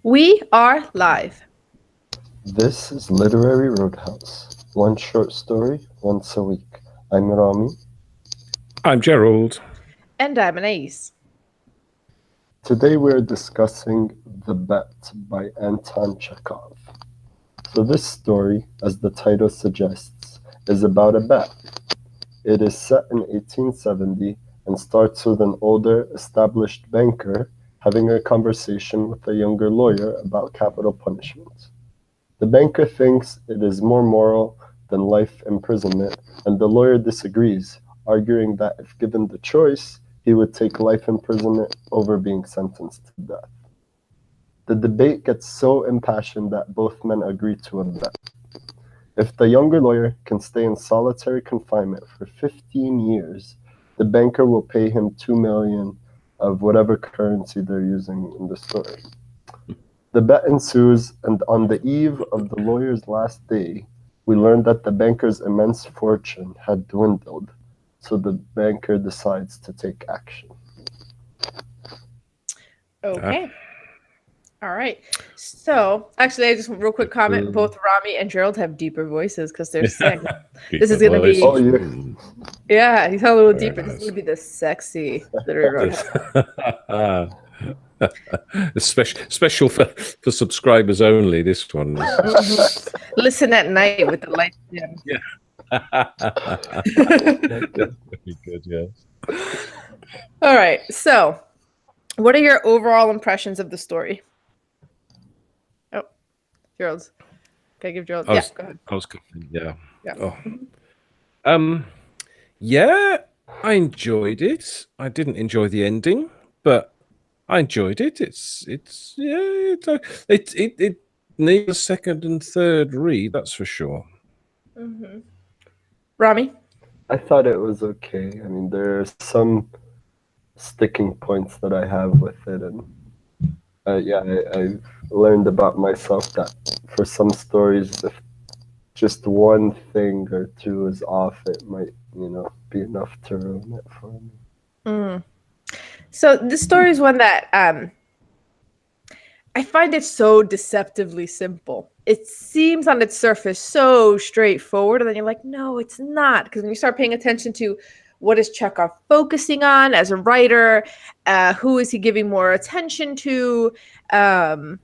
We are live. This is Literary Roadhouse. One short story, once a week. I'm Rami. I'm Gerald. And I'm Anais. Today we're discussing The Bet by Anton Chekhov. So this story, as the title suggests, is about a bet. It is set in 1870 and starts with an older, established banker having a conversation with a younger lawyer about capital punishment. The banker thinks it is more moral than life imprisonment, and the lawyer disagrees, arguing that if given the choice, he would take life imprisonment over being sentenced to death. The debate gets so impassioned that both men agree to a bet. If the younger lawyer can stay in solitary confinement for 15 years, the banker will pay him $2 million of whatever currency they're using in the story. The bet ensues, and on the eve of the lawyer's last day, we learn that the banker's immense fortune had dwindled, so the banker decides to take action. Okay. All right. So, actually, I just real quick comment. Both Rami and Gerald have deeper voices because they're sick. This is going to be... Oh, yeah. He's a little deeper. This is going to be the sexy literary roadhouse. Special for subscribers only, this one. Listen at night with the lights dim. Yeah. Very good, yes. All right. So, what are your overall impressions of the story? Oh, Gerald's. Can I give Gerald? Yeah, go ahead. I was coughing, yeah. Yeah. Oh. Yeah, I enjoyed it. I didn't enjoy the ending, but I enjoyed it. It needs a second and third read, that's for sure. Mm-hmm. Rami? I thought it was okay. I mean, there are some sticking points that I have with it, and I've learned about myself that for some stories, if just one thing or two is off, it might, be enough to ruin it for me. Mm. So this story is one that I find it so deceptively simple. It seems on its surface so straightforward, and then you're like, no, it's not. Because when you start paying attention to what is Chekhov focusing on as a writer, who is he giving more attention to, and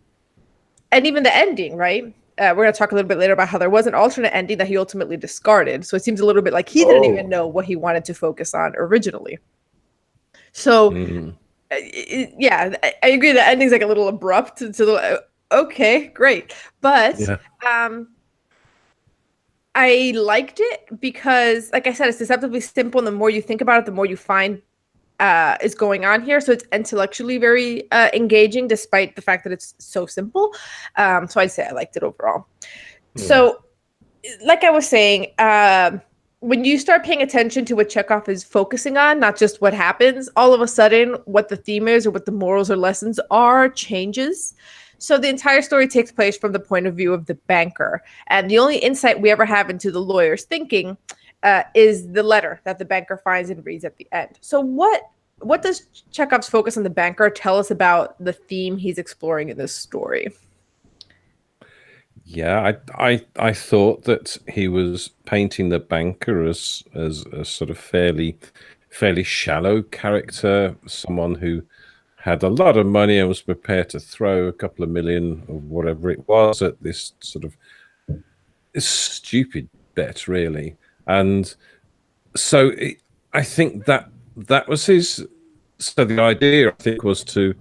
even the ending, right? We're going to talk a little bit later about how there was an alternate ending that he ultimately discarded. So it seems a little bit like he didn't even know what he wanted to focus on originally. So, yeah, I agree. The ending's like a little abrupt. Okay, great. But I liked it because, like I said, it's deceptively simple. And the more you think about it, the more you find is going on here. So it's intellectually very engaging, despite the fact that it's so simple. So I'd say I liked it overall. So, like I was saying, when you start paying attention to what Chekhov is focusing on, not just what happens, all of a sudden what the theme is or what the morals or lessons are changes. So the entire story takes place from the point of view of the banker. And the only insight we ever have into the lawyer's thinking is the letter that the banker finds and reads at the end. So what does Chekhov's focus on the banker tell us about the theme he's exploring in this story? Yeah, I thought that he was painting the banker as a sort of fairly shallow character, someone who had a lot of money and was prepared to throw a couple of million or whatever it was at this sort of stupid bet, really. And so I think that was his. So the idea, I think, was to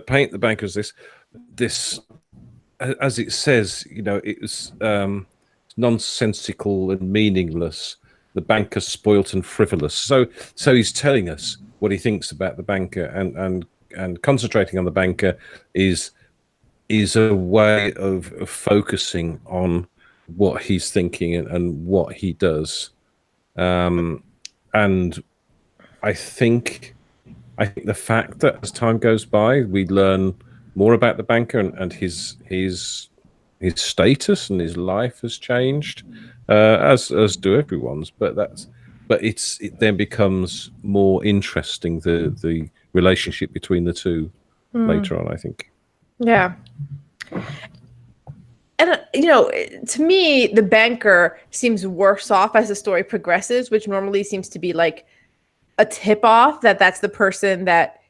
paint the banker as this, as it says, it was nonsensical and meaningless. The banker spoilt and frivolous. So he's telling us what he thinks about the banker, and concentrating on the banker is a way of focusing on what he's thinking and what he does. And I think the fact that as time goes by, we learn more about the banker and his status and his life has changed, as do everyone's. But it then becomes more interesting, the relationship between the two later on, I think. Yeah. And, to me, the banker seems worse off as the story progresses, which normally seems to be like a tip off that that's the person that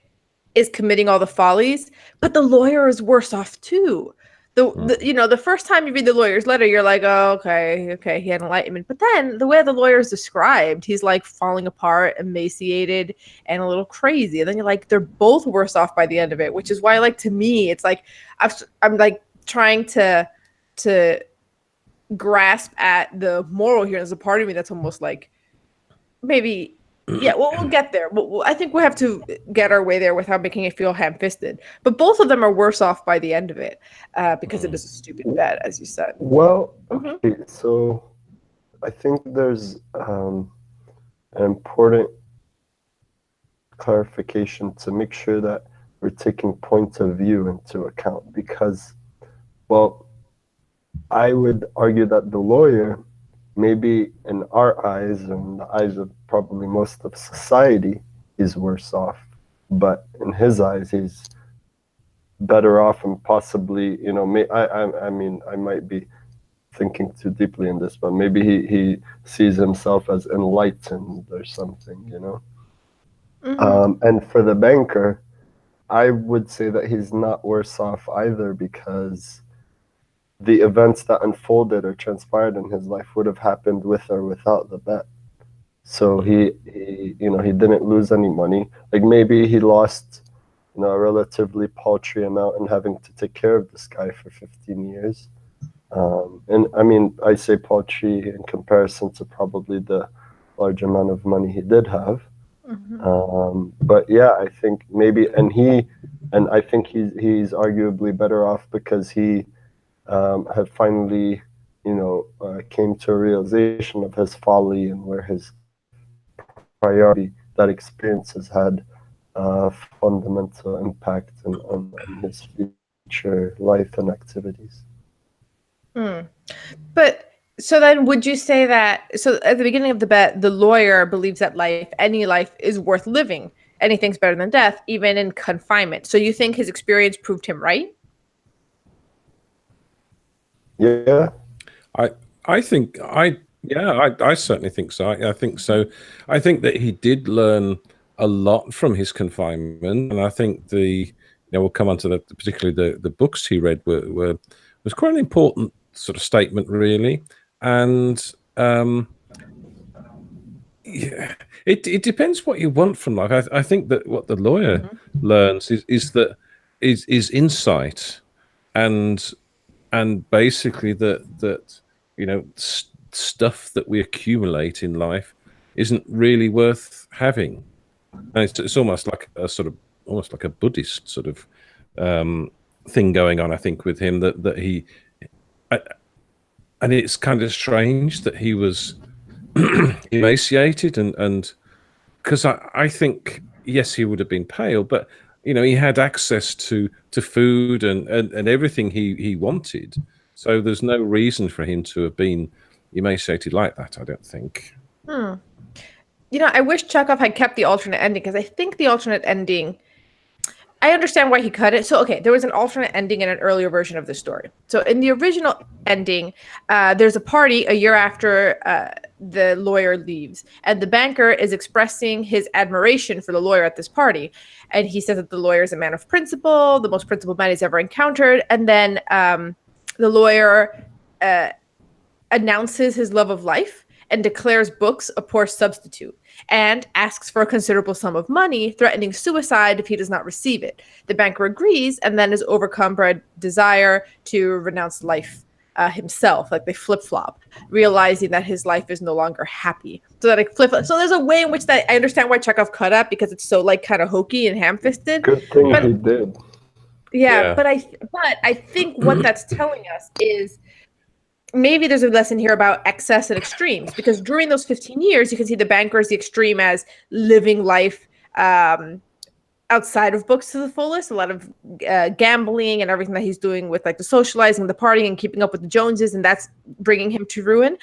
is committing all the follies. But the lawyer is worse off too. The first time you read the lawyer's letter, you're like, oh, okay, he had enlightenment. But then the way the lawyer is described, he's like falling apart, emaciated, and a little crazy. And then you're like, they're both worse off by the end of it, which is why, like, to me, it's like I'm like trying to grasp at the moral here. There's a part of me that's almost like maybe. Yeah, well, we'll get there. I think we have to get our way there without making it feel ham-fisted. But both of them are worse off by the end of it because it is a stupid bet, as you said. Well, okay, so I think there's an important clarification to make sure that we're taking point of view into account because, well, I would argue that the lawyer, maybe in our eyes and the eyes of probably most of society, is worse off. But in his eyes, he's better off and possibly, I mean, I might be thinking too deeply in this, but maybe he sees himself as enlightened or something, And for the banker, I would say that he's not worse off either because the events that unfolded or transpired in his life would have happened with or without the bet. So he didn't lose any money. Like maybe he lost, a relatively paltry amount in having to take care of this guy for 15 years. And I mean, I say paltry in comparison to probably the large amount of money he did have. But yeah, I think maybe, and I think he's arguably better off because he had finally, came to a realization of his folly and where his priority, that experience has had fundamental impact on his future life and activities. But so then would you say that, so at the beginning of the bet, the lawyer believes that any life is worth living. Anything's better than death, even in confinement. So you think his experience proved him right? Yeah. I certainly think so. I think so. I think that he did learn a lot from his confinement, and I think we'll come on to particularly the books he read was quite an important sort of statement, really. And yeah, it depends what you want from life. I think that what the lawyer learns is insight, and basically that stuff that we accumulate in life isn't really worth having, and it's almost like a Buddhist sort of thing going on. I think with him that he, and it's kind of strange that he was emaciated and because I think yes he would have been pale, but he had access to food and everything he wanted. So there's no reason for him to have been emaciated like that, I don't think. I wish Chekhov had kept the alternate ending because I think the alternate ending, I understand why he cut it. So, okay, there was an alternate ending in an earlier version of the story. So in the original ending, there's a party a year after the lawyer leaves, and the banker is expressing his admiration for the lawyer at this party. And he says that the lawyer is a man of principle, the most principled man he's ever encountered. And then the lawyer announces his love of life and declares books a poor substitute, and asks for a considerable sum of money, threatening suicide if he does not receive it. The banker agrees and then is overcome by a desire to renounce life himself. Like they flip-flop, realizing that his life is no longer happy. So there's a way in which that I understand why Chekhov cut up, because it's so like kind of hokey and ham-fisted. Good thing he did. Yeah, but I think what that's telling us is maybe there's a lesson here about excess and extremes, because during those 15 years, you can see the banker as the extreme as living life outside of books to the fullest, a lot of gambling and everything that he's doing with like the socializing, the partying, and keeping up with the Joneses, and that's bringing him to ruin.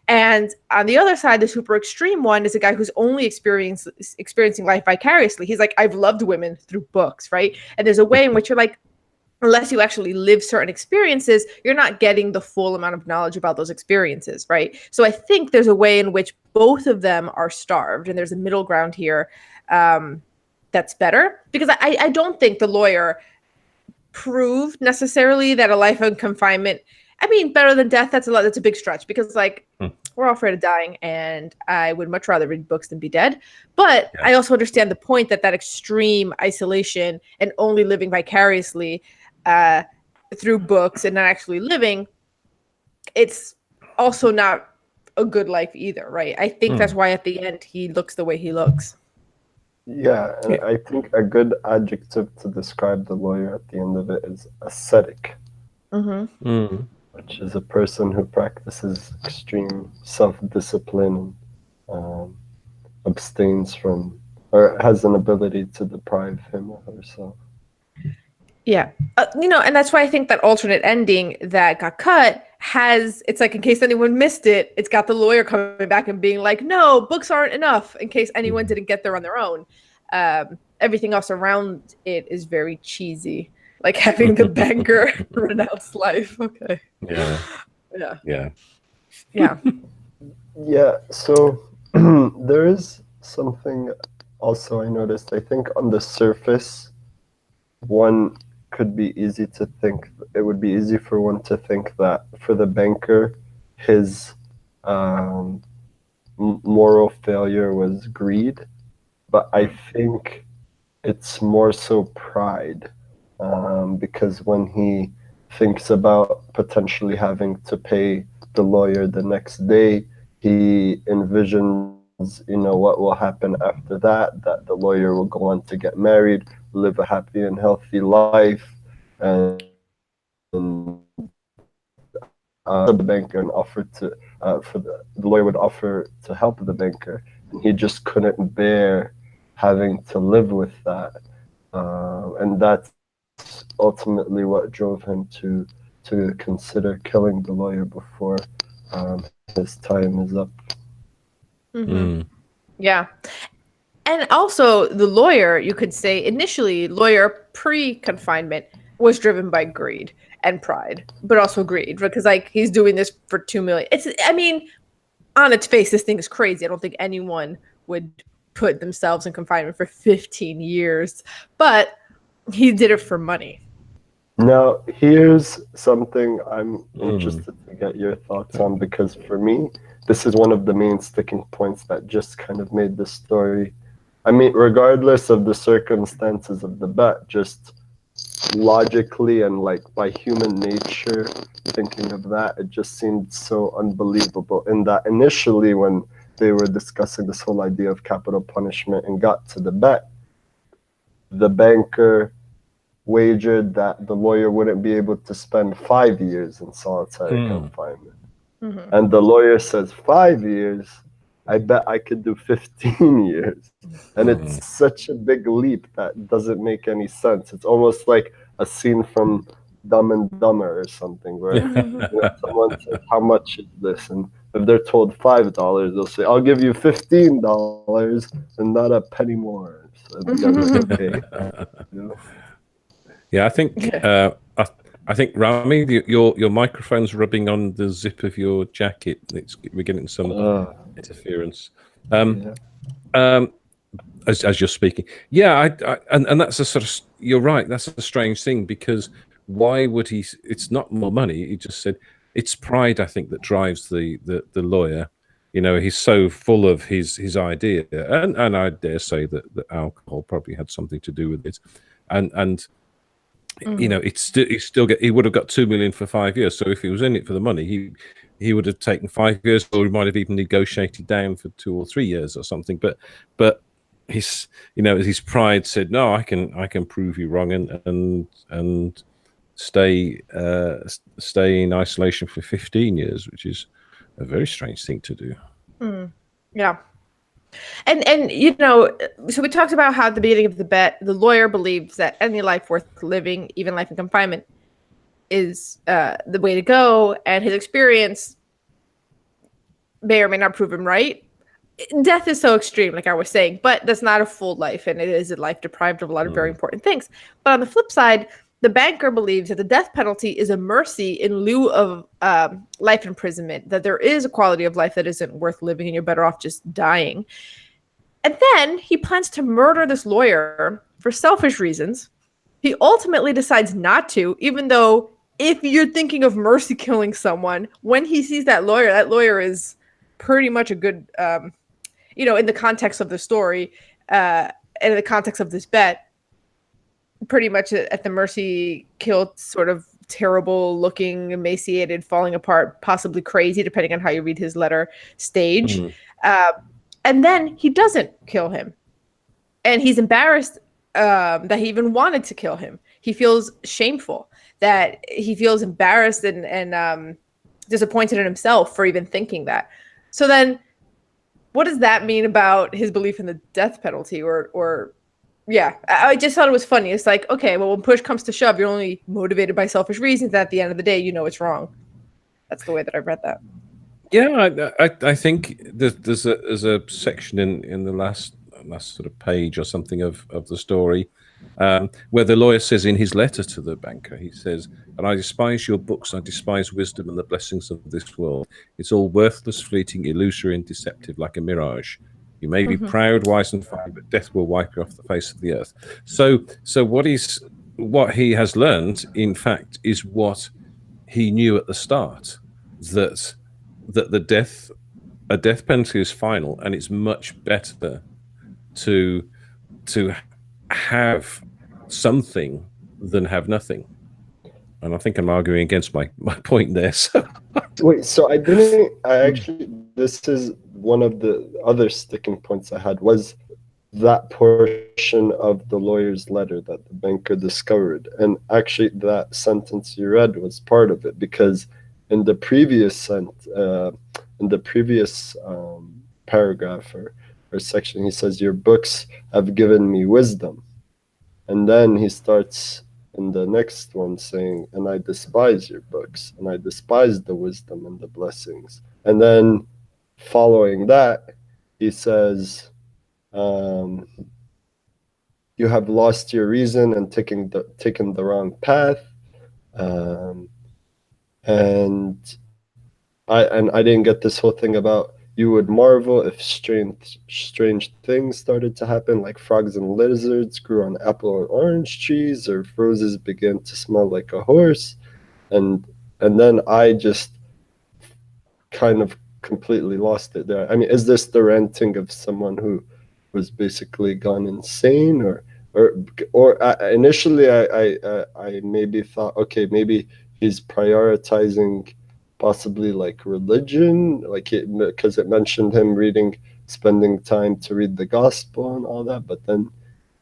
And on the other side, the super extreme one is a guy who's only experiencing life vicariously. He's like, I've loved women through books, right? And there's a way in which you're like, unless you actually live certain experiences, you're not getting the full amount of knowledge about those experiences, right? So I think there's a way in which both of them are starved, and there's a middle ground here that's better. Because I don't think the lawyer proved necessarily that a life of confinement, I mean, better than death, that's a big stretch, because like we're all afraid of dying, and I would much rather read books than be dead. But I also understand the point that extreme isolation and only living vicariously through books and not actually living, it's also not a good life either, right? I think that's why at the end he looks the way he looks. Yeah, and I think a good adjective to describe the lawyer at the end of it is ascetic, which is a person who practices extreme self-discipline and abstains from, or has an ability to deprive him or herself. Yeah. And that's why I think that alternate ending that got cut it's like, in case anyone missed it, it's got the lawyer coming back and being like, no, books aren't enough, in case anyone didn't get there on their own. Everything else around it is very cheesy, like having the banker renounce life. Okay. Yeah. So there is something also I noticed. I think on the surface, it would be easy for one to think that for the banker, his moral failure was greed, but I think it's more so pride, because when he thinks about potentially having to pay the lawyer the next day, he envisions, what will happen after that the lawyer will go on to get married, live a happy and healthy life, and the banker and offer to the lawyer would offer to help the banker, and he just couldn't bear having to live with that, and that's ultimately what drove him to consider killing the lawyer before his time is up. Yeah. And also the lawyer, you could say initially, lawyer pre-confinement was driven by greed and pride, but also greed, because like he's doing this for $2 million. On its face, this thing is crazy. I don't think anyone would put themselves in confinement for 15 years, but he did it for money. Now, here's something I'm interested to get your thoughts on, because for me, this is one of the main sticking points that just kind of made this story. I mean, regardless of the circumstances of the bet, just logically and like by human nature, thinking of that, it just seemed so unbelievable. In that initially, when they were discussing this whole idea of capital punishment and got to the bet, the banker wagered that the lawyer wouldn't be able to spend 5 years in solitary confinement. And the lawyer says, 5 years? I bet I could do 15 years. And it's such a big leap that doesn't make any sense. It's almost like a scene from Dumb and Dumber or something, where someone says, how much is this? And if they're told $5, they'll say, I'll give you $15 and not a penny more. So that's okay. Yeah, I think I think Rami, your microphone's rubbing on the zip of your jacket. We're getting some interference. As you're speaking, and that's a sort of, you're right. That's a strange thing, because why would he? It's not more money. He just said it's pride, I think, that drives the lawyer. He's so full of his idea, and I dare say that alcohol probably had something to do with it, and. He would have got $2 million for 5 years. So if he was in it for the money, he would have taken 5 years, or he might have even negotiated down for 2 or 3 years or something. But his pride said, no, I can prove you wrong and stay in isolation for 15 years, which is a very strange thing to do. Yeah. And so we talked about how at the beginning of the bet, the lawyer believes that any life worth living, even life in confinement, is the way to go, and his experience may or may not prove him right. Death is so extreme, like I was saying, but that's not a full life, and it is a life deprived of a lot of very important things. But on the flip side, The banker believes that the death penalty is a mercy in lieu of life imprisonment, that there is a quality of life that isn't worth living and you're better off just dying. And then he plans to murder this lawyer for selfish reasons. He ultimately decides not to, even though if you're thinking of mercy killing someone, when he sees that lawyer is pretty much a good, in the context of the story, and in the context of this bet, pretty much at the mercy killed, sort of terrible looking, emaciated, falling apart, possibly crazy, depending on how you read his letter, stage. And then he doesn't kill him. And he's embarrassed that he even wanted to kill him. He feels shameful, that he feels embarrassed and disappointed in himself for even thinking that. So then what does that mean about his belief in the death penalty? Or yeah, I just thought it was funny. It's like, okay, well, when push comes to shove, you're only motivated by selfish reasons. At the end of the day, you know it's wrong. That's the way that I read that. Yeah, I think there's a section in the last sort of page or something of the story where the lawyer says in his letter to the banker, he says, "And I despise your books, I despise wisdom and the blessings of this world. It's all worthless, fleeting, illusory, and deceptive, like a mirage. You may be proud, wise, and fine, but death will wipe you off the face of the earth." So what he has learned, in fact, is what he knew at the start, that a death penalty is final, and it's much better to have something than have nothing. And I think I'm arguing against my point there. So wait, so this is one of the other sticking points I had, was that portion of the lawyer's letter that the banker discovered. And actually that sentence you read was part of it, because in the previous paragraph or section, he says, "Your books have given me wisdom." And then he starts in the next one saying, "And I despise your books, and I despise the wisdom and the blessings." And then following that, he says, "You have lost your reason and taken the wrong path." And I didn't get this whole thing about, "You would marvel if strange things started to happen, like frogs and lizards grew on apple and orange trees, or if roses began to smell like a horse." And then I just kind of completely lost it there. I mean, is this the ranting of someone who was basically gone insane, or initially I maybe thought, okay, maybe he's prioritizing possibly like religion, because it mentioned him spending time to read the gospel and all that, but then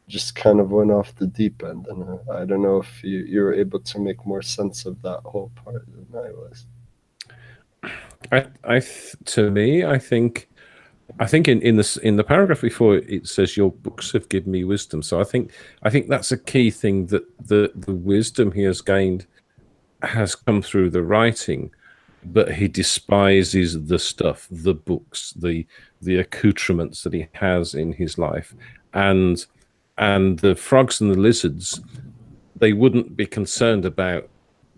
just kind of went off the deep end. And I don't know if you were able to make more sense of that whole part than I was. To me, I think in the paragraph before it says, "Your books have given me wisdom." So I think that's a key thing, that the wisdom he has gained has come through the writing, but he despises the stuff, the books, the accoutrements that he has in his life, and the frogs and the lizards, they wouldn't be concerned about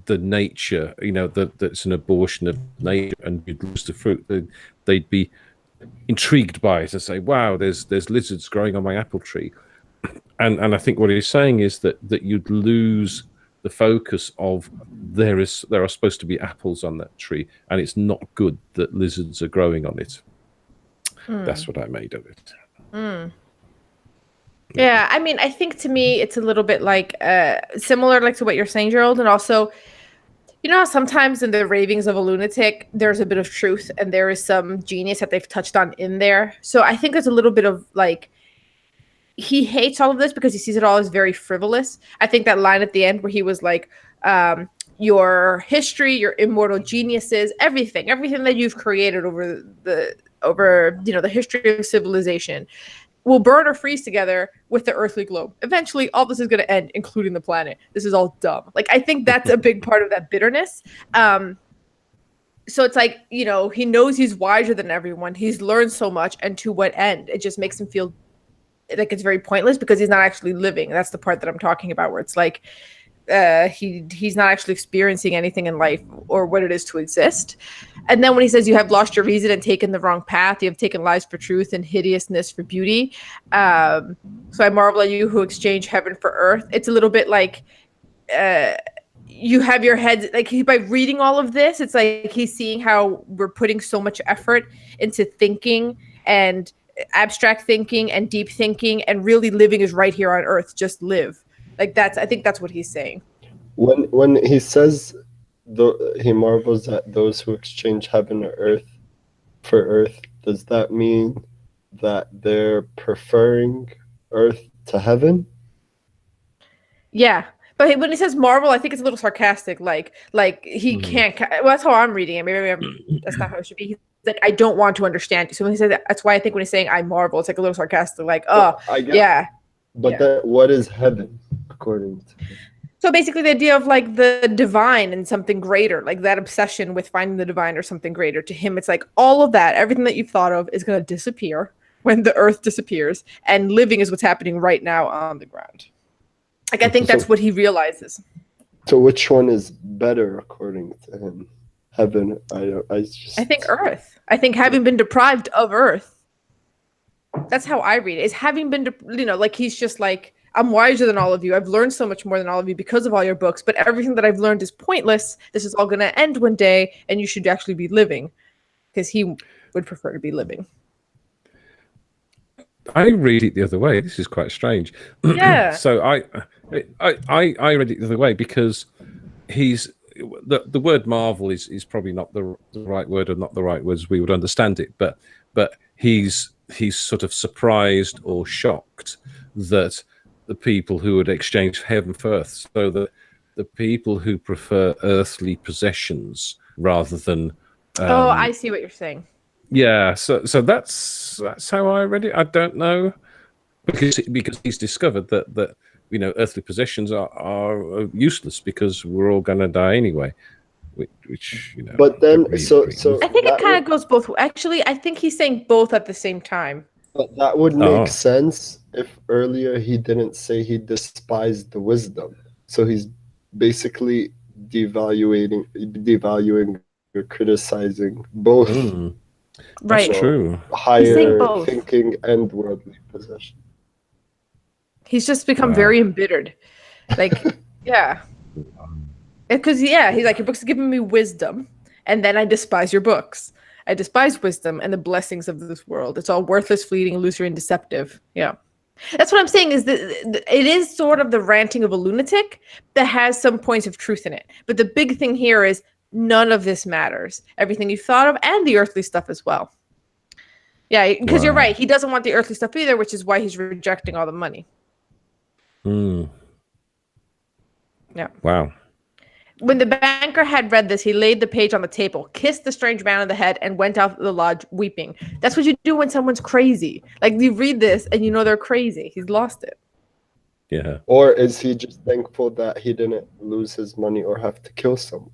the nature, that's an abortion of nature and you'd lose the fruit. They'd be intrigued by it and say, "Wow, there's lizards growing on my apple tree." And I think what he's saying is that you'd lose the focus of there are supposed to be apples on that tree, and it's not good that lizards are growing on it. That's what I made of it. Yeah, I mean, I think to me it's a little bit like similar like to what you're saying, Gerald, and also, how sometimes in the ravings of a lunatic there's a bit of truth and there is some genius that they've touched on in there. So I think there's a little bit of like, he hates all of this because he sees it all as very frivolous. I think that line at the end where he was like, your history, your immortal geniuses, everything that you've created over the history of civilization will burn or freeze together with the earthly globe. Eventually, all this is going to end, including the planet. This is all dumb. Like, I think that's a big part of that bitterness. So it's like, he knows he's wiser than everyone. He's learned so much, and to what end? It just makes him feel like it's very pointless because he's not actually living. That's the part that I'm talking about, where it's like, he's not actually experiencing anything in life or what it is to exist. And then when he says you have lost your reason and taken the wrong path, you have taken lies for truth and hideousness for beauty. So I marvel at you who exchange heaven for earth. It's a little bit like you have your head, like by reading all of this, it's like he's seeing how we're putting so much effort into thinking and abstract thinking and deep thinking, and really living is right here on earth. Just live. Like I think that's what he's saying. When he says he marvels at those who exchange heaven or earth for earth, does that mean that they're preferring earth to heaven? Yeah. But when he says marvel, I think it's a little sarcastic. Like he can't. Well, that's how I'm reading it. Maybe that's not how it should be. He's like, I don't want to understand you. So when he says that, that's why I think when he's saying I marvel, it's like a little sarcastic. Like, oh, yeah. But then what is heaven according to him? So basically, the idea of like the divine and something greater, like that obsession with finding the divine or something greater. To him, it's like all of that, everything that you've thought of, is going to disappear when the earth disappears, and living is what's happening right now on the ground. Like, I think that's what he realizes. So which one is better according to him? Heaven? I think earth. I think having been deprived of earth. That's how I read it. Is having been, like he's just like, I'm wiser than all of you. I've learned so much more than all of you because of all your books, but everything that I've learned is pointless. This is all going to end one day, and you should actually be living, because he would prefer to be living. I read it the other way. This is quite strange. Yeah. So I read it the other way, because he's the word marvel is probably not the right word, or not the right words we would understand it, but he's sort of surprised or shocked that the people who would exchange heaven for earth, so that the people who prefer earthly possessions rather than I see what you're saying. Yeah, so that's how I read it. I don't know, because he's discovered that earthly possessions are useless, because we're all going to die anyway. Which But then so I think it kind of goes both. Actually, I think he's saying both at the same time. But that would make sense if earlier he didn't say he despised the wisdom. So he's basically devaluing or criticizing both. Right. That's true. Higher thinking and worldly possession. He's just become very embittered. Like, yeah. Because, he's like, your books are giving me wisdom, and then I despise your books. I despise wisdom and the blessings of this world. It's all worthless, fleeting, illusory, and deceptive. Yeah. That's what I'm saying, is that it is sort of the ranting of a lunatic that has some points of truth in it. But the big thing here is none of this matters. Everything you've thought of, and the earthly stuff as well. Yeah, because you're right. He doesn't want the earthly stuff either, which is why he's rejecting all the money. Yeah. Wow. When the banker had read this, he laid the page on the table, kissed the strange man on the head, and went out of the lodge weeping. That's what you do when someone's crazy. Like, you read this and you know they're crazy. He's lost it. Yeah. Or is he just thankful that he didn't lose his money or have to kill someone?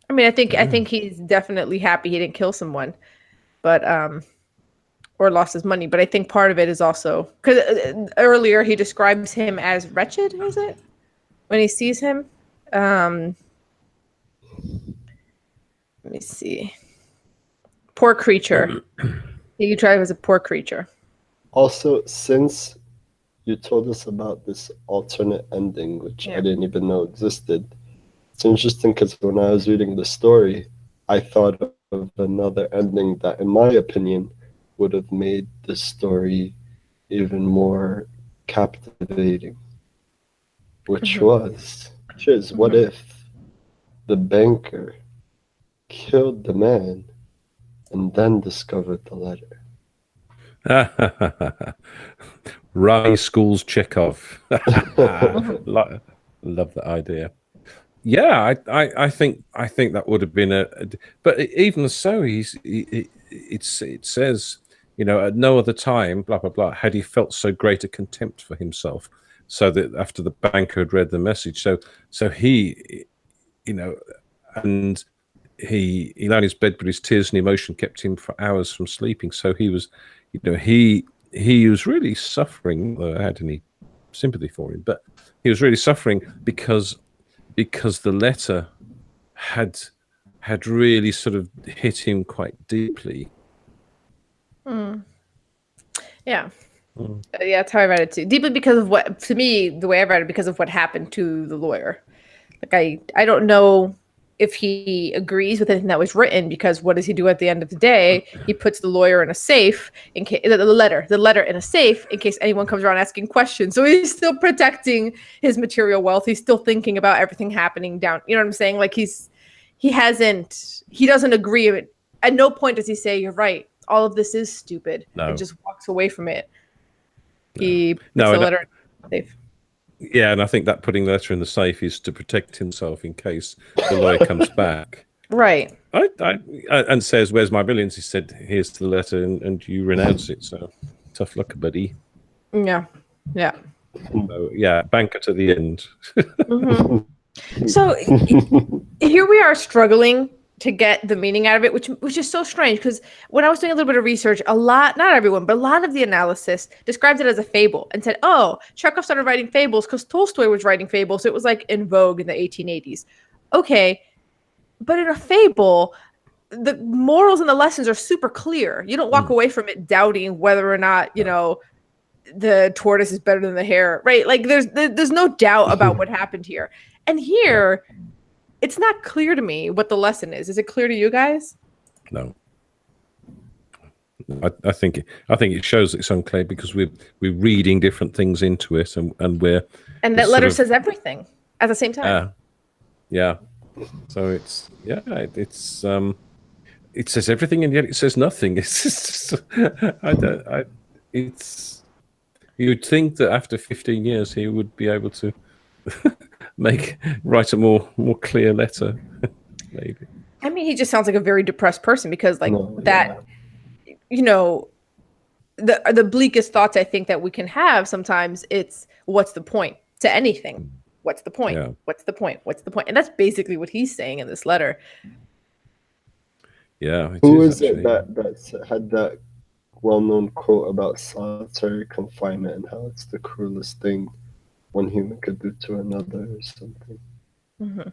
I mean, I think he's definitely happy he didn't kill someone, but or lost his money. But I think part of it is also because earlier he describes him as wretched. Is it when he sees him? Let me see. Poor creature. He described him as a poor creature. Also, since you told us about this alternate ending, which I didn't even know existed, it's interesting because when I was reading the story, I thought of another ending that, in my opinion, would have made the story even more captivating, which is what if the banker killed the man and then discovered the letter? Rye schools Chekhov. Love that idea. Yeah, I think that would have been but even so, it says, at no other time, blah blah blah, had he felt so great a contempt for himself, so that after the banker had read the message, so he, and he lay on his bed, but his tears and emotion kept him for hours from sleeping. So he was, he was really suffering, hadn't he? sympathy for him, but he was really suffering because the letter had really sort of hit him quite deeply. Yeah. Yeah, that's how I read it too. Deeply because of what, to me, the way I read it, because of what happened to the lawyer. Like I don't know if he agrees with anything that was written, because what does he do at the end of the day? He puts the lawyer in a safe in case the letter in a safe in case anyone comes around asking questions. So he's still protecting his material wealth. He's still thinking about everything happening down. You know what I'm saying? Like he doesn't agree. At no point does he say, "You're right. All of this is stupid," and just walks away from it. He puts the letter in the safe. Yeah, and I think that putting the letter in the safe is to protect himself in case the lawyer comes back. Right. And says, "Where's my billions?" He said, "Here's the letter, and you renounce it. So tough luck, buddy." Yeah. Yeah. So, yeah, banker to the end. So here we are struggling to get the meaning out of it, which is so strange, because when I was doing a little bit of research, not everyone, but a lot of the analysis described it as a fable and said, oh, Chekhov started writing fables because Tolstoy was writing fables. So it was like in vogue in the 1880s. Okay. But in a fable, the morals and the lessons are super clear. You don't walk away from it doubting whether or not, the tortoise is better than the hare, right? Like there's no doubt about what happened here. And here, it's not clear to me what the lesson is. Is it clear to you guys? No. I think it shows it's unclear because we're reading different things into it, and that letter says everything at the same time. Yeah. So it says everything, and yet it says nothing. It's just, you'd think that after 15 years he would be able to write a more clear letter. Maybe. I mean, he just sounds like a very depressed person, because the bleakest thoughts I think that we can have sometimes, it's what's the point to anything? What's the point? Yeah. What's the point? What's the point? And that's basically what he's saying in this letter. Yeah. Who is it that had that well-known quote about solitary confinement and how it's the cruelest thing one human could do to another or something? Mm-hmm.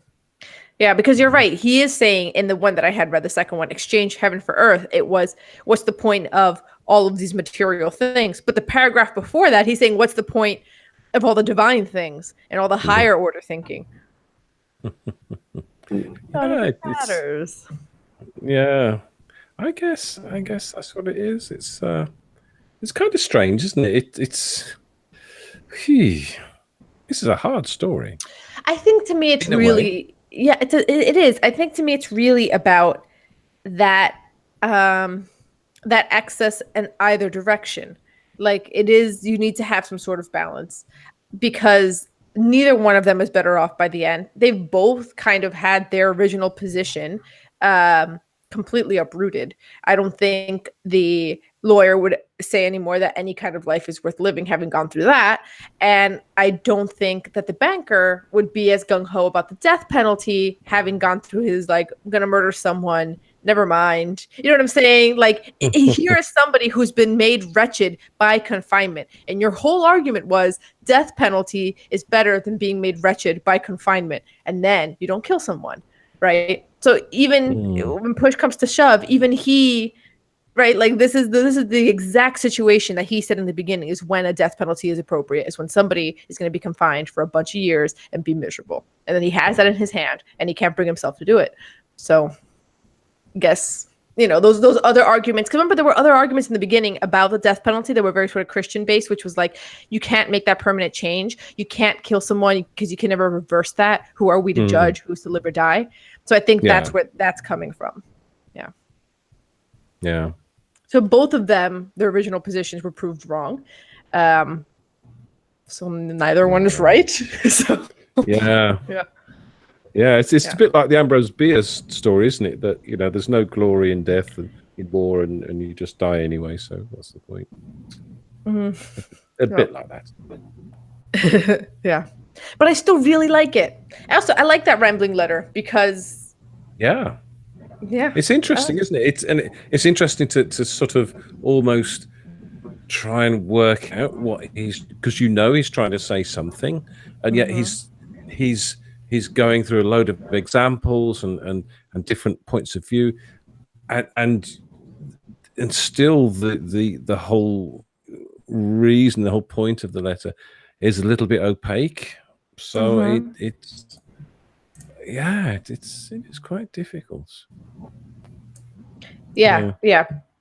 Yeah, because you're right. He is saying in the one that I had read, the second one, exchange heaven for earth. It was, what's the point of all of these material things? But the paragraph before that, he's saying, what's the point of all the divine things and all the higher order thinking? It matters. Yeah, I guess that's what it is. It's kind of strange, isn't it? This is a hard story. I think to me it's really it is. I think to me it's really about that that excess in either direction. Like it is, you need to have some sort of balance, because neither one of them is better off by the end. They've both kind of had their original position completely uprooted. I don't think the lawyer would say anymore that any kind of life is worth living, having gone through that. And I don't think that the banker would be as gung-ho about the death penalty, having gone through his, like, I'm going to murder someone, never mind. You know what I'm saying? Like, here is somebody who's been made wretched by confinement. And your whole argument was death penalty is better than being made wretched by confinement. And then you don't kill someone, right? So even when push comes to shove, even he, right, like this is the exact situation that he said in the beginning, is when a death penalty is appropriate, is when somebody is going to be confined for a bunch of years and be miserable. And then he has that in his hand and he can't bring himself to do it. So I guess, those other arguments, because remember there were other arguments in the beginning about the death penalty that were very sort of Christian based, which was like, you can't make that permanent change. You can't kill someone because you can never reverse that. Who are we to judge who's to live or die? So I think that's where that's coming from. Yeah. Yeah. So both of them, their original positions were proved wrong. So neither one is right. So yeah. Yeah, it's a bit like the Ambrose Bierce story, isn't it? That, there's no glory in death and in war, and you just die anyway. So what's the point? A bit like that. Yeah. But I still really like it. I like that rambling letter because... Yeah. It's interesting, isn't it? It's interesting to sort of almost try and work out what because he's trying to say something, and yet he's going through a load of examples and different points of view, and still the whole reason, the whole point of the letter is a little bit opaque. So it's quite difficult. Yeah.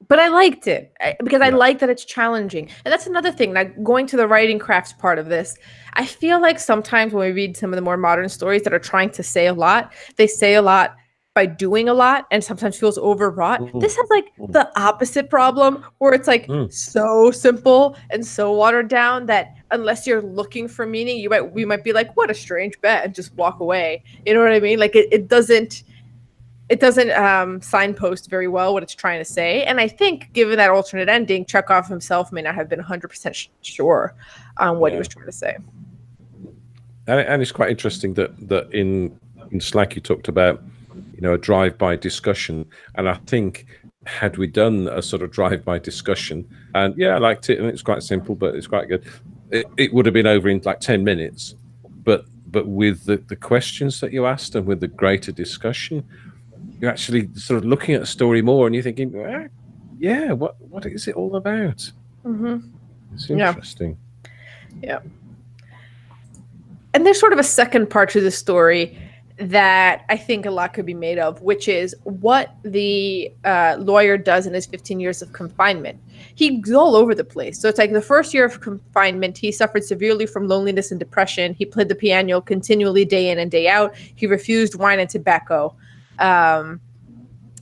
But I liked it because I like that it's challenging. And that's another thing, like going to the writing crafts part of this. I feel like sometimes when we read some of the more modern stories that are trying to say a lot, they say a lot by doing a lot and sometimes feels overwrought. This has like the opposite problem where it's like so simple and so watered down that unless you're looking for meaning, we might be like, what a strange bet, and just walk away. You know what I mean? Like it doesn't signpost very well what it's trying to say. And I think given that alternate ending, Chekhov himself may not have been 100% sure on what he was trying to say. And it's quite interesting that in Slack you talked about, a drive-by discussion. And I think had we done a sort of drive-by discussion, and I liked it, and it's quite simple, but it's quite good. It would have been over in like 10 minutes. But with the questions that you asked and with the greater discussion, you're actually sort of looking at a story more, and you're thinking, what is it all about? It's interesting. Yeah. And there's sort of a second part to the story that I think a lot could be made of, which is what the lawyer does in his 15 years of confinement. He's all over the place. So it's like the first year of confinement, he suffered severely from loneliness and depression. He played the piano continually day in and day out. He refused wine and tobacco. And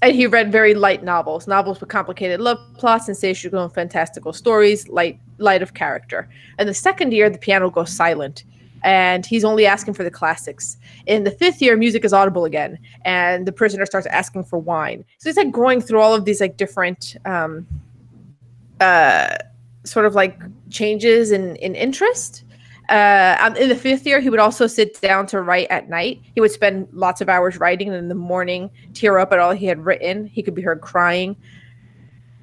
he read very light novels with complicated love plots, sensational and fantastical stories, light of character. And the second year, the piano goes silent, and he's only asking for the classics. In the fifth year, music is audible again, and the prisoner starts asking for wine. So he's like going through all of these like different sort of like changes in interest. In the fifth year, he would also sit down to write at night. He would spend lots of hours writing, and in the morning, tear up at all he had written. He could be heard crying.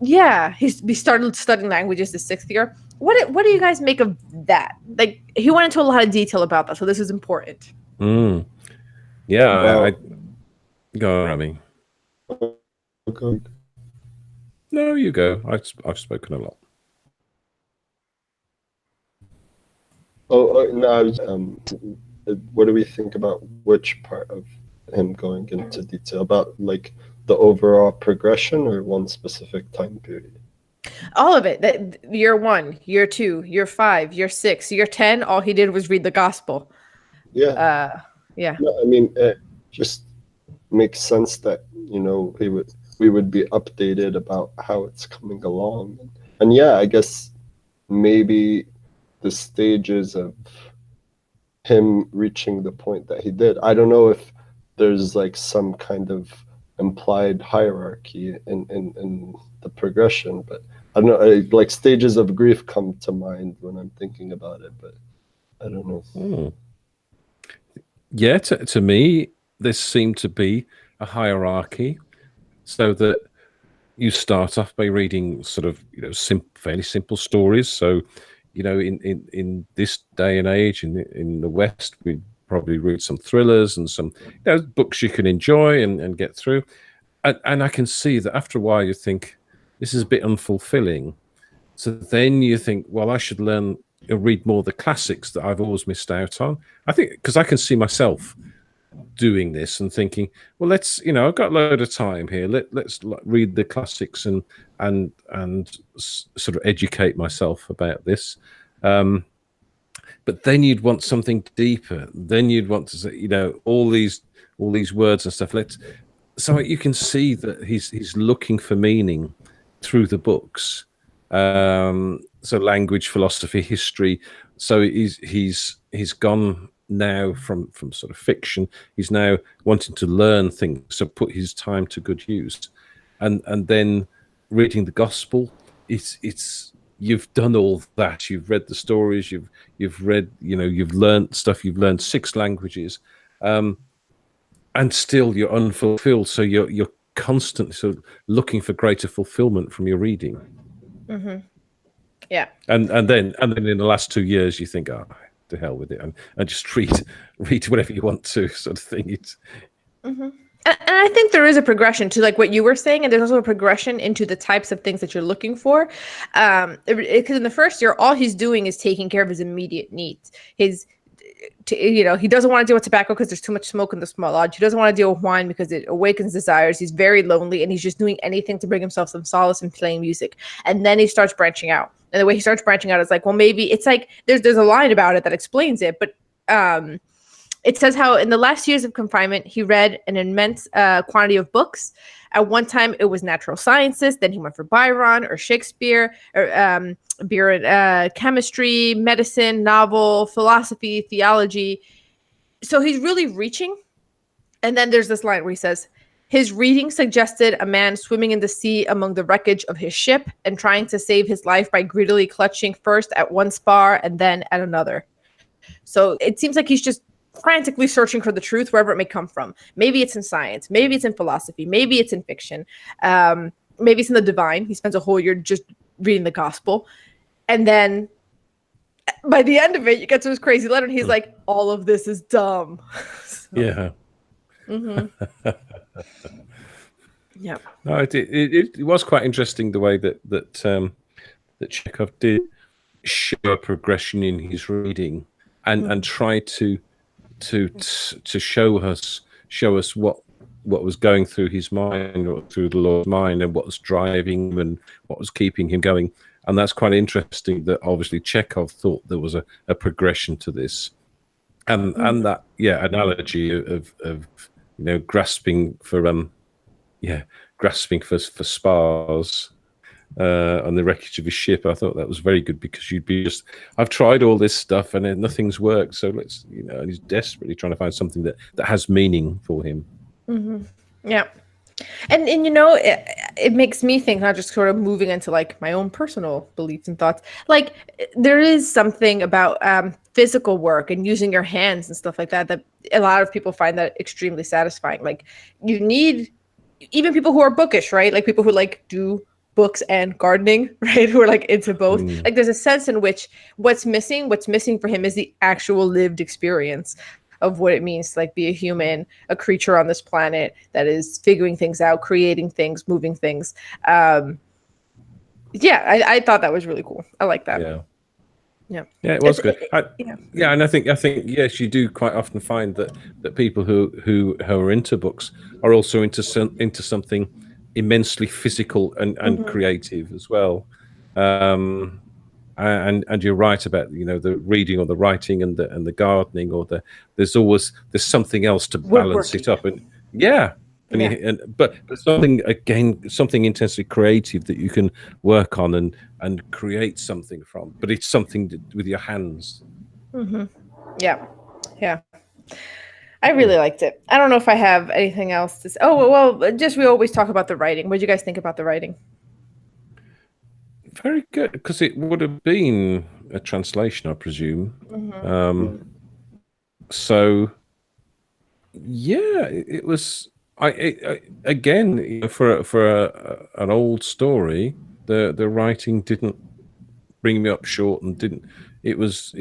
Yeah, he started studying languages the sixth year. What do you guys make of that? Like, he went into a lot of detail about that, so this is important. Yeah, well, go on, Rami. No, you go. I've spoken a lot. Oh no! What do we think about which part of him going into detail about, like the overall progression or one specific time period? All of it. That year 1, year 2, year 5, year 6, year 10. All he did was read the gospel. Yeah. No, I mean, it just makes sense that we would be updated about how it's coming along, and I guess maybe the stages of him reaching the point that he did. I don't know if there's like some kind of implied hierarchy in the progression, but I don't know, like stages of grief come to mind when I'm thinking about it, but I don't know. Yeah, to me, there seemed to be a hierarchy, so that you start off by reading sort of fairly simple stories. So in this day and age in the West, we probably read some thrillers and some books you can enjoy and get through. And I can see that after a while you think this is a bit unfulfilling. So then you think, well, I should read more of the classics that I've always missed out on. I think because I can see myself doing this and thinking, well, let's I've got a load of time here. Let's read the classics and sort of educate myself about this. But then you'd want something deeper. Then you'd want to say, all these words and stuff. So you can see that he's looking for meaning through the books. So language, philosophy, history. So he's gone now from sort of fiction. He's now wanting to learn things, so put his time to good use. And then reading the gospel, it's you've done all that. You've read the stories, you've read, you've learned stuff, you've learned 6 languages, and still you're unfulfilled. So you're constantly sort of looking for greater fulfillment from your reading. Mm-hmm. Yeah. And then in the last 2 years, you think, oh, to hell with it, and just read whatever you want to, sort of thing. It's And I think there is a progression to like what you were saying, and there's also a progression into the types of things that you're looking for. Because in the first year, all he's doing is taking care of his immediate needs. He doesn't want to deal with tobacco because there's too much smoke in the small lodge. He doesn't want to deal with wine because it awakens desires. He's very lonely, and he's just doing anything to bring himself some solace in playing music. And then he starts branching out. And the way he starts branching out is like, well, maybe it's like there's a line about it that explains it, but it says how in the last years of confinement, he read an immense quantity of books. At one time, it was natural sciences. Then he went for Byron or Shakespeare, or chemistry, medicine, novel, philosophy, theology. So he's really reaching. And then there's this line where he says, his reading suggested a man swimming in the sea among the wreckage of his ship and trying to save his life by greedily clutching first at one spar and then at another. So it seems like he's just frantically searching for the truth wherever it may come from. Maybe it's in science, maybe it's in philosophy, maybe it's in fiction, maybe it's in the divine. He spends a whole year just reading the gospel, and then by the end of it, you get to his crazy letter, and he's like, "All of this is dumb." So, yeah. Yeah. No, it was quite interesting the way that Chekhov did show a progression in his reading and try to show us what was going through his mind or through the Lord's mind, and what was driving him and what was keeping him going. And that's quite interesting that obviously Chekhov thought there was a progression to this, and that analogy of grasping for spars on the wreckage of his ship. I thought that was very good, because you'd be just, I've tried all this stuff and nothing's worked, so let's, and he's desperately trying to find something that has meaning for him. Yeah. And it makes me think, not just sort of moving into like my own personal beliefs and thoughts, like there is something about physical work and using your hands and stuff like that a lot of people find that extremely satisfying. Like you need, even people who are bookish, right? Like people who like do books and gardening, right? Who are like into both. Like there's a sense in which what's missing for him is the actual lived experience of what it means to like be a human, a creature on this planet that is figuring things out, creating things, moving things. I thought that was really cool. I like that. Yeah, it was good. And I think yes, you do quite often find that people who are into books are also into something immensely physical and creative as well. And you're right about the reading or the writing and the gardening, or there's something else to balance it up. But something intensely creative that you can work on and create something from. But it's something with your hands. Yeah. I really liked it. I don't know if I have anything else to say. Oh, well, just we always talk about the writing. What did you guys think about the writing? Very good, because it would have been a translation, I presume. So, yeah, it was. Again, for an old story, the writing didn't bring me up short, and didn't. It was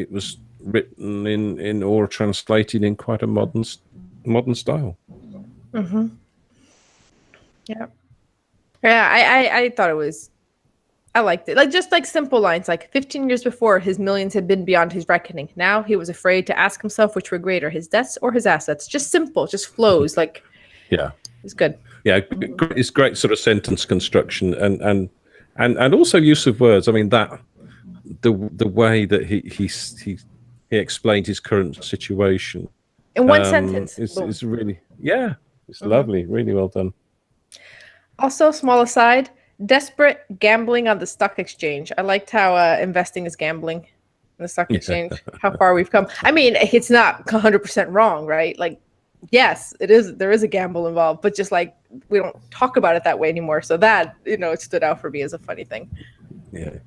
written in or translated in quite a modern style. Yeah. I thought it was. I liked it. Like just like simple lines, like 15 years before, his millions had been beyond his reckoning. Now he was afraid to ask himself which were greater, his debts or his assets. Just simple, just flows. Like, it's good. Yeah, it's great sort of sentence construction and also use of words. I mean, that the way that he explained his current situation in one sentence is really it's lovely, really well done. Also, small aside, desperate gambling on the stock exchange. I liked how investing is gambling in the stock exchange. How far we've come. I mean, it's not 100% wrong, right? Like, yes, it is. There is a gamble involved, but just like we don't talk about it that way anymore. So that it stood out for me as a funny thing. Yeah.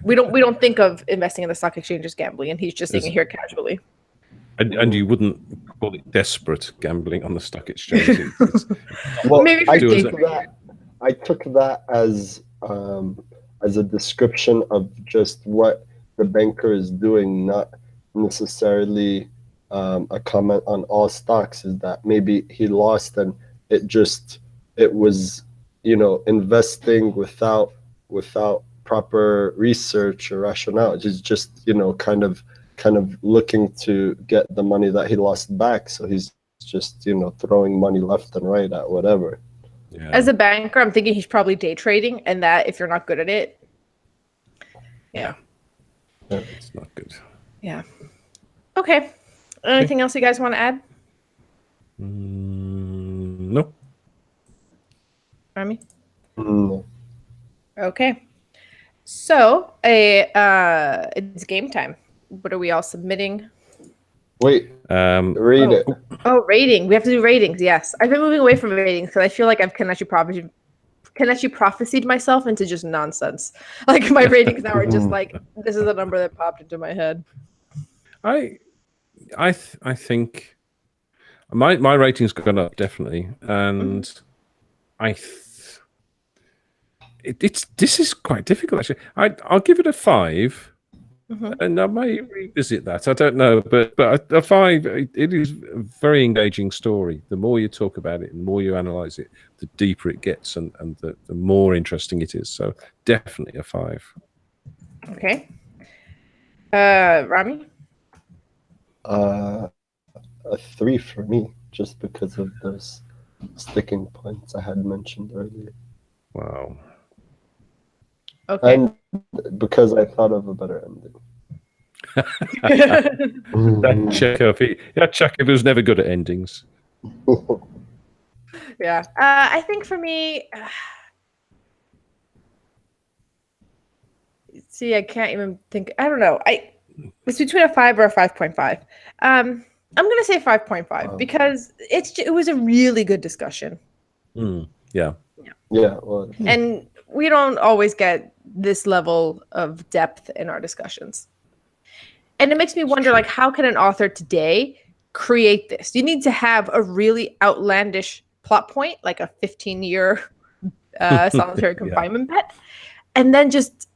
We don't think of investing in the stock exchange as gambling, and he's just saying it here casually. And you wouldn't call it desperate gambling on the stock exchange. Well, maybe I took that as as a description of just what the banker is doing, not necessarily a comment on all stocks. Is that maybe he lost and it was, investing without proper research or rationale. It's just, kind of looking to get the money that he lost back. So he's just, throwing money left and right at whatever. Yeah. As a banker, I'm thinking he's probably day trading, and that if you're not good at it, It's not good. Yeah. Okay. Anything else you guys want to add? No. Army? No. Okay. So, it's game time. What are we all submitting? Wait, read it. Oh, rating. We have to do ratings. Yes, I've been moving away from ratings because I feel like I've prophesied myself into just nonsense. Like my ratings now are just like this is a number that popped into my head. I think my rating's gone up definitely, and this is quite difficult actually. I'll give it a 5. And I may revisit that. I don't know, but a 5. It is a very engaging story. The more you talk about it, and the more you analyze it, the deeper it gets, and the more interesting it is. So definitely a 5. Okay. Rami? A 3 for me, just because of those sticking points I had mentioned earlier. Wow. Okay. And because I thought of a better ending. That Chekhov was never good at endings. Yeah. I think for me, see, I can't even think. I don't know. It's between a 5 or a 5.5. I'm gonna say 5.5 because it was a really good discussion. Yeah. Yeah. Well, and we don't always get this level of depth in our discussions. And it makes me wonder, like, how can an author today create this? You need to have a really outlandish plot point, like a 15-year solitary confinement pet, and then just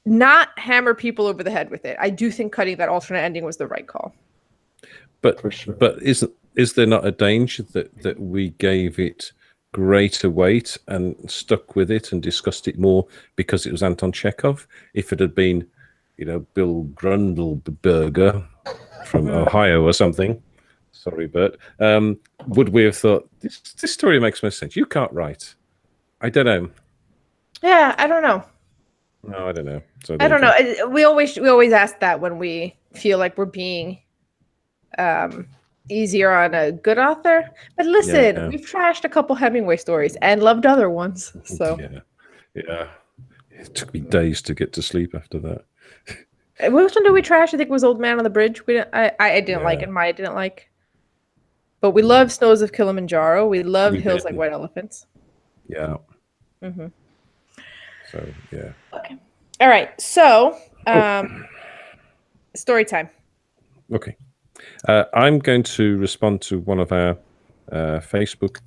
not hammer people over the head with it. I do think cutting that alternate ending was the right call. But for sure. But is there not a danger that we gave it greater weight and stuck with it and discussed it more because it was Anton Chekhov? If it had been, Bill Grundleberger from Ohio or something, sorry, Bert, would we have thought this story makes no sense? You can't write. I don't know. Yeah, I don't know. No, I don't know. So I don't know. We always ask that when we feel like we're being easier on a good author. But listen, we've trashed a couple Hemingway stories and loved other ones. So yeah. It took me days to get to sleep after that. Which one did we trash? I think it was Old Man on the Bridge. I didn't like, and Maya didn't like. But we love Snows of Kilimanjaro. We love Hills Like White Elephants. Yeah. Mm-hmm. So yeah. Okay. All right. So story time. Okay. I'm going to respond to one of our Facebook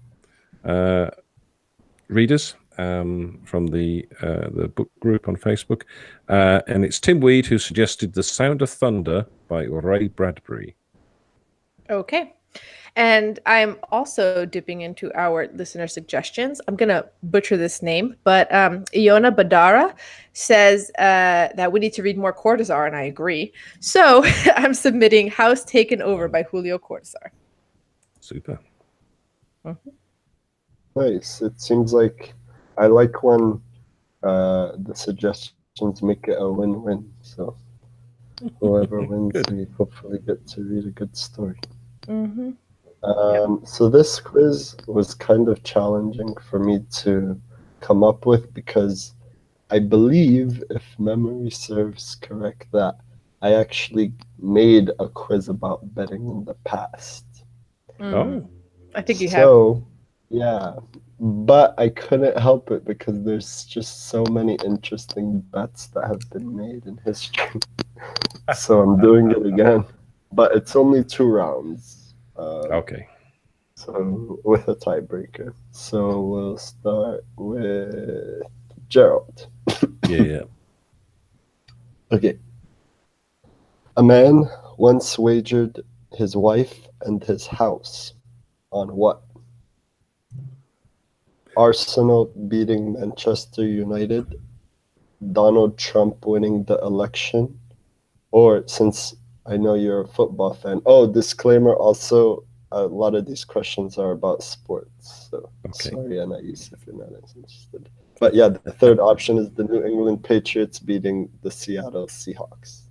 readers from the book group on Facebook, and it's Tim Weed who suggested The Sound of Thunder by Ray Bradbury. Okay. And I'm also dipping into our listener suggestions. I'm going to butcher this name, but Iona Badara says that we need to read more Cortázar, and I agree. So I'm submitting House Taken Over by Julio Cortázar. Super. Mm-hmm. Nice. It seems like I like when the suggestions make it a win-win. So whoever wins, we hopefully get to read a good story. Mm-hmm. So this quiz was kind of challenging for me to come up with because I believe, if memory serves correct, that I actually made a quiz about betting in the past. Oh, I think you have. So, yeah, but I couldn't help it because there's just so many interesting bets that have been made in history. So I'm doing it again, but it's only 2 rounds. Okay. So with a tiebreaker. So we'll start with Gerald. Yeah. Okay. A man once wagered his wife and his house on what? Arsenal beating Manchester United, Donald Trump winning the election, or since I know you're a football fan. Oh, disclaimer also, a lot of these questions are about sports. So Okay. sorry, Anais, if you're not as interested. But yeah, the third option is the New England Patriots beating the Seattle Seahawks.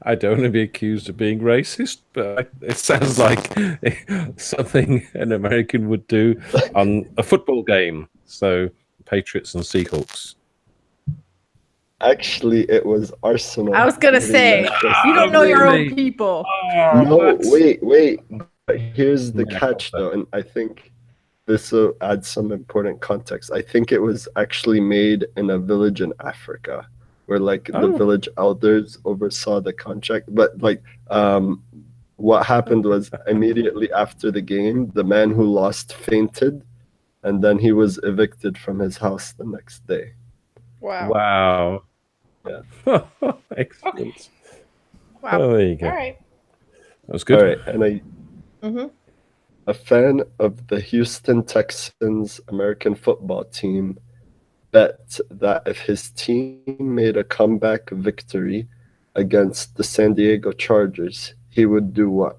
I don't want to be accused of being racist, but it sounds like something an American would do on a football game. So, Patriots and Seahawks. Actually, it was Arsenal. I was gonna say, you don't know your own people. No, wait. But here's the catch, though, and I think this will add some important context. I think it was actually made in a village in Africa, where like the village elders oversaw the contract. But like, what happened was immediately after the game, the man who lost fainted, and then he was evicted from his house the next day. Wow. Yeah. Excellent. Wow. Oh, there you go. All right. That was good. All right, and a fan of the Houston Texans American football team bet that if his team made a comeback victory against the San Diego Chargers, he would do what?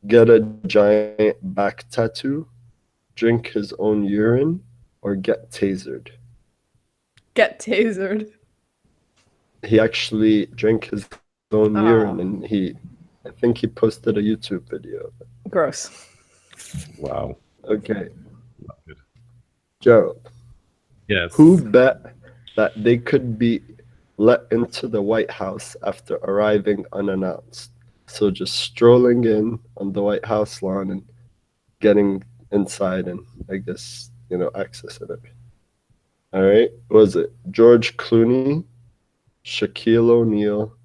Get a giant back tattoo, drink his own urine, or get tasered? Get tasered. He actually drank his own urine, and I think he posted a YouTube video of it. Gross. Wow. Okay. Gerald. Yes. Who bet that they could be let into the White House after arriving unannounced? So just strolling in on the White House lawn and getting inside and I guess, accessing it. All right. Was it George Clooney, Shaquille O'Neal,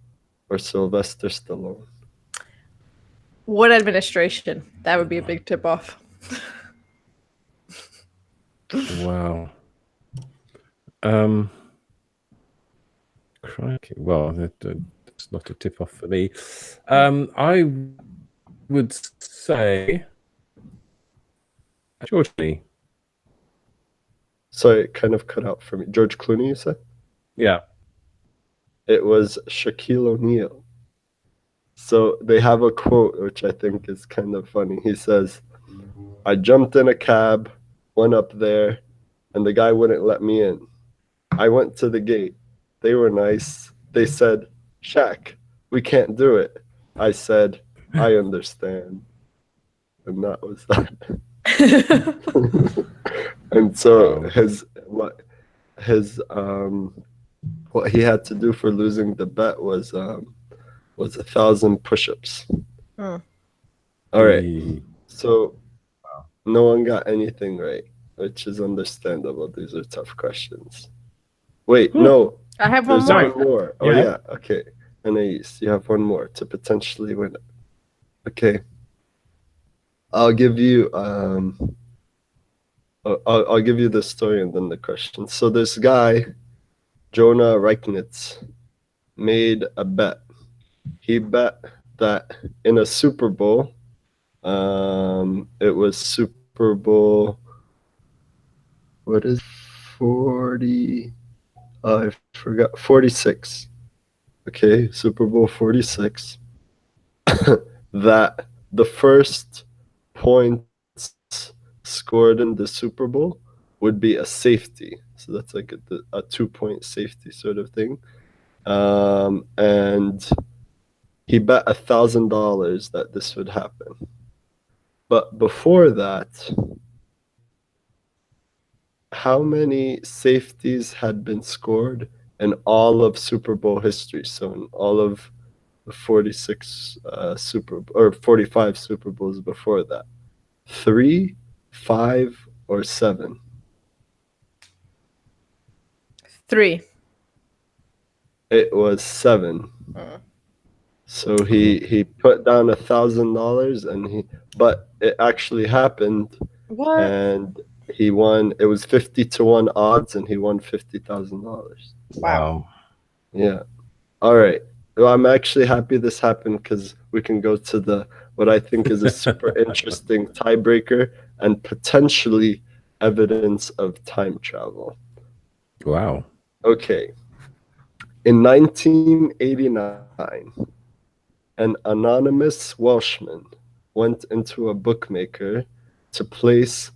or Sylvester Stallone? What administration? That would be a big tip off. Wow. Crikey. Well, it's not a tip off for me. I would say George Clooney. So it kind of cut out for me. George Clooney, you said? Yeah. It was Shaquille O'Neal. So they have a quote, which I think is kind of funny. He says, I jumped in a cab, went up there, and the guy wouldn't let me in. I went to the gate. They were nice. They said, Shaq, we can't do it. I said, I understand. And that was that. And so what he had to do for losing the bet was 1,000 push-ups. All right. So no one got anything right, which is understandable. These are tough questions. Wait, no. I have one more. One more. Oh yeah. Okay. Anais, you have one more to potentially win it. Okay. I'll give you I'll give you the story and then the question. So this guy, Jonah Reichnitz, made a bet. He bet that in a Super Bowl, it was Super Bowl, what is 40? I forgot, 46. Okay, Super Bowl 46. That the first points scored in the Super Bowl would be a safety. So that's like a 2-point safety sort of thing. And he bet $1,000 that this would happen. But before that, how many safeties had been scored in all of Super Bowl history? So in all of the 46 or 45 Super Bowls before that, 3, 5, or 7? 3. It was 7. So he put down $1,000 but it actually happened What? and he won. It was 50-1 odds, and he won $50,000. Wow. Yeah. All right. Well, I'm actually happy this happened because we can go to what I think is a super interesting tiebreaker and potentially evidence of time travel. Wow. Okay. In 1989, an anonymous Welshman went into a bookmaker to place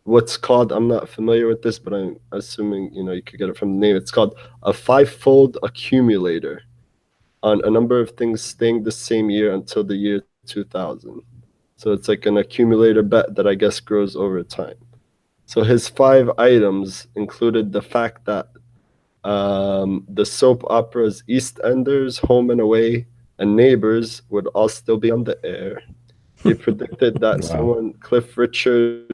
what's called, I'm not familiar with this, but I'm assuming you could get it from the name. It's called a five-fold accumulator on a number of things staying the same year until the year 2000. So it's like an accumulator bet that I guess grows over time. So his 5 items included the fact that the soap operas EastEnders, Home and Away, and Neighbors would all still be on the air. He predicted that Wow. Cliff Richard,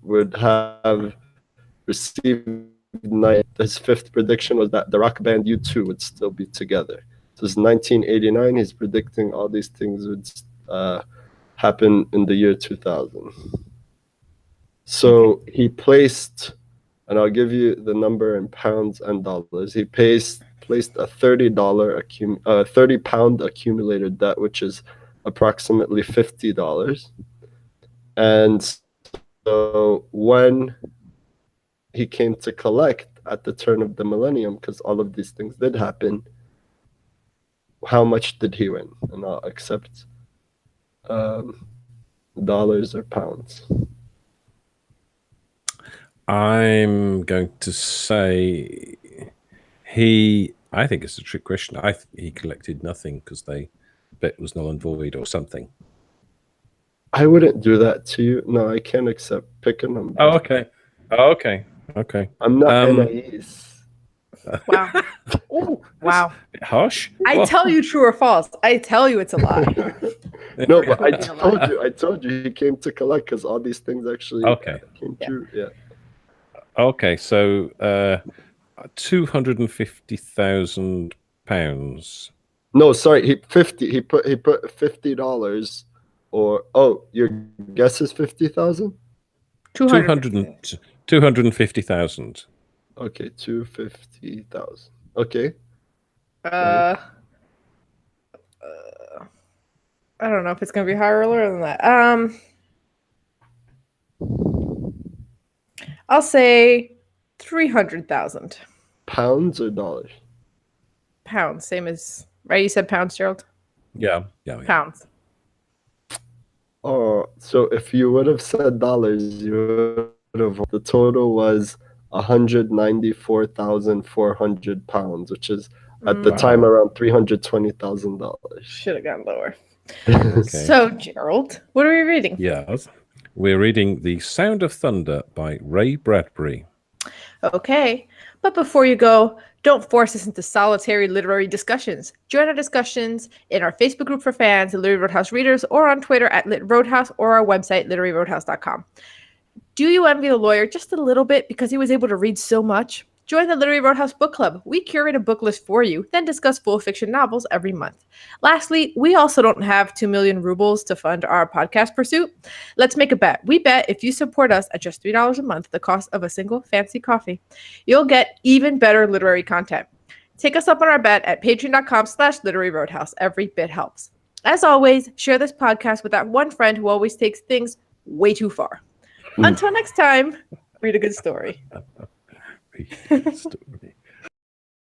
would have received 9. His 5th prediction was that the rock band U2 would still be together. So it's 1989. He's predicting all these things would happen in the year 2000. So he placed, and I'll give you the number in pounds and dollars. He placed a £30 accumulated debt, which is approximately $50. And so when he came to collect at the turn of the millennium, because all of these things did happen, how much did he win? And I'll accept dollars or pounds. I'm going to say I think it's a trick question. He collected nothing because they bet was null and void or something. I wouldn't do that to you. No, I can't accept. Pick a number. Oh, okay. Oh, okay. Okay. I'm not Anais. Wow. Ooh, wow. Harsh. I tell you true or false. I tell you it's a lie. No, but I told you he came to collect because all these things actually came true. Yeah. Okay, so £250,000. No, sorry, he put $50 or your guess is 50,000? 250,000. Okay, 250,000. Okay. I don't know if it's gonna be higher or lower than that. I'll say 300,000 pounds or dollars. Pounds, same as right. You said pounds, Gerald. Yeah. Pounds. Oh, so if you would have said dollars, you would have. The total was 194,400 pounds, which is at the time around $320,000. Should have gone lower. Okay. So, Gerald, what are we reading? Yes, we're reading The Sound of Thunder by Ray Bradbury. Okay, but before you go, don't force us into solitary literary discussions. Join our discussions in our Facebook group for fans, the Literary Roadhouse readers, or on Twitter at Lit Roadhouse or our website, literaryroadhouse.com. Do you envy the lawyer just a little bit because he was able to read so much? Join the Literary Roadhouse Book Club. We curate a book list for you, then discuss full fiction novels every month. Lastly, we also don't have 2 million rubles to fund our podcast pursuit. Let's make a bet. We bet if you support us at just $3 a month, the cost of a single fancy coffee, you'll get even better literary content. Take us up on our bet at patreon.com/literary roadhouse. Every bit helps. As always, share this podcast with that one friend who always takes things way too far. Until next time, read a good story. Read a good story.